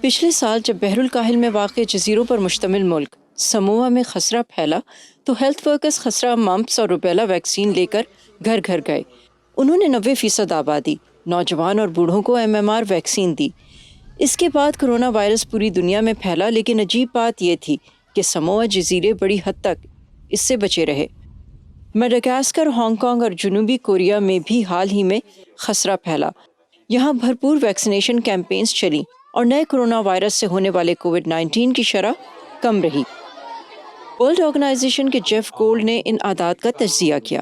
پچھلے سال جب بحر الکاہل میں واقع جزیروں پر مشتمل ملک سموا میں خسرہ پھیلا تو ہیلتھ ورکرز خسرہ ممپس اور روبیلا ویکسین لے کر گھر گھر گئے. انہوں نے 90% آبادی، نوجوان اور بوڑھوں کو MMR ویکسین دی. اس کے بعد کرونا وائرس پوری دنیا میں پھیلا، لیکن عجیب بات یہ تھی کہ سموا جزیرے بڑی حد تک اس سے بچے رہے. میڈاگاسکر، ہانگ کانگ اور جنوبی کوریا میں بھی حال ہی میں خسرہ پھیلا. یہاں بھرپور ویکسینیشن کیمپینز چلیں اور نئے کرونا وائرس سے ہونے والے کووڈ-19 کی شرح کم رہی. ورلڈ آرگنائزیشن کے جیف گولڈ نے ان اعداد کا تجزیہ کیا.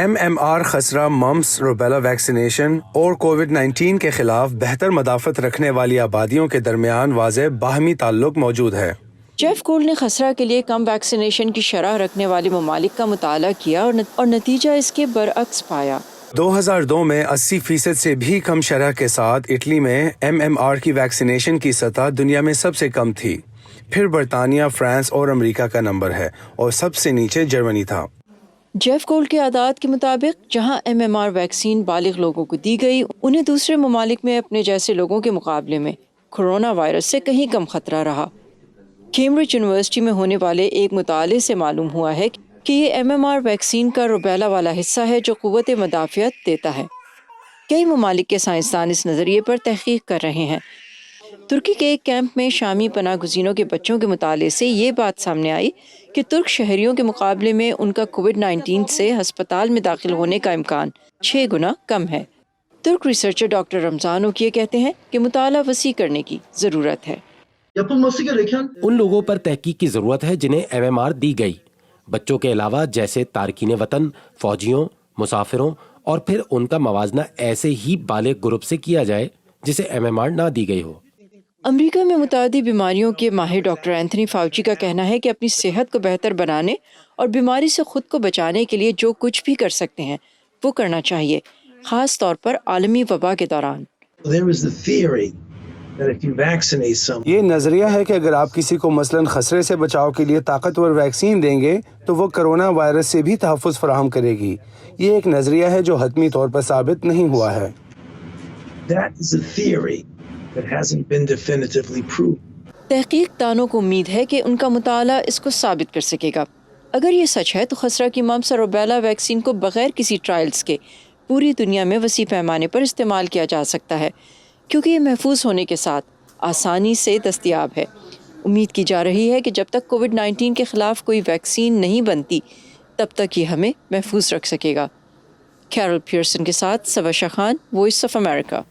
MMR خسرہ، ممپس، روبیلا ویکسینیشن اور کووڈ-19 کے خلاف بہتر مدافعت رکھنے والی آبادیوں کے درمیان واضح باہمی تعلق موجود ہے. جیف گولڈ نے خسرہ کے لیے کم ویکسینیشن کی شرح رکھنے والے ممالک کا مطالعہ کیا اور نتیجہ اس کے برعکس پایا. 2002 میں 80% سے بھی کم شرح کے ساتھ اٹلی میں MMR کی ویکسینیشن کی سطح دنیا میں سب سے کم تھی. پھر برطانیہ، فرانس اور امریکہ کا نمبر ہے اور سب سے نیچے جرمنی تھا. جیف گولڈ کے اعداد کے مطابق جہاں MMR ویکسین بالغ لوگوں کو دی گئی، انہیں دوسرے ممالک میں اپنے جیسے لوگوں کے مقابلے میں کورونا وائرس سے کہیں کم خطرہ رہا. کیمبرج یونیورسٹی میں ہونے والے ایک مطالعے سے معلوم ہوا ہے کہ یہ MMR ویکسین کا روبیلا والا حصہ ہے جو قوت مدافعت دیتا ہے. کئی ممالک کے سائنسدان اس نظریے پر تحقیق کر رہے ہیں. ترکی کے ایک کیمپ میں شامی پناہ گزینوں کے بچوں کے مطالعے سے یہ بات سامنے آئی کہ ترک شہریوں کے مقابلے میں ان کا کووڈ-19 سے ہسپتال میں داخل ہونے کا امکان 6 گنا کم ہے. ترک ریسرچر ڈاکٹر رمضان اوکیے کہتے ہیں کہ مطالعہ وسیع کرنے کی ضرورت ہے. ان لوگوں پر تحقیق کی ضرورت ہے جنہیں MMR دی گئی. بچوں کے علاوہ جیسے تارکین وطن، فوجیوں، مسافروں، اور پھر ان کا موازنہ ایسے ہی بالغ گروپ سے کیا جائے جسے MMR نہ دی گئی ہو. امریکہ میں متعدی بیماریوں کے ماہر ڈاکٹر اینتھنی فاؤچی کا کہنا ہے کہ اپنی صحت کو بہتر بنانے اور بیماری سے خود کو بچانے کے لیے جو کچھ بھی کر سکتے ہیں وہ کرنا چاہیے، خاص طور پر عالمی وبا کے دوران. یہ نظریہ ہے کہ اگر آپ کسی کو مثلاً خسرے سے بچاؤ کے لیے طاقتور ویکسین دیں گے تو وہ کرونا وائرس سے بھی تحفظ فراہم کرے گی. یہ ایک نظریہ ہے جو حتمی طور پر ثابت نہیں ہوا ہے. تحقیق دانوں کو امید ہے کہ ان کا مطالعہ اس کو ثابت کر سکے گا. اگر یہ سچ ہے تو خسرہ کی ممپس اور روبیلا ویکسین کو بغیر کسی ٹرائلز کے پوری دنیا میں وسیع پیمانے پر استعمال کیا جا سکتا ہے، کیونکہ یہ محفوظ ہونے کے ساتھ آسانی سے دستیاب ہے. امید کی جا رہی ہے کہ جب تک کووڈ-19 کے خلاف کوئی ویکسین نہیں بنتی تب تک یہ ہمیں محفوظ رکھ سکے گا. کیرول پیئرسن کے ساتھ سوشا خان، وائس آف امریکہ.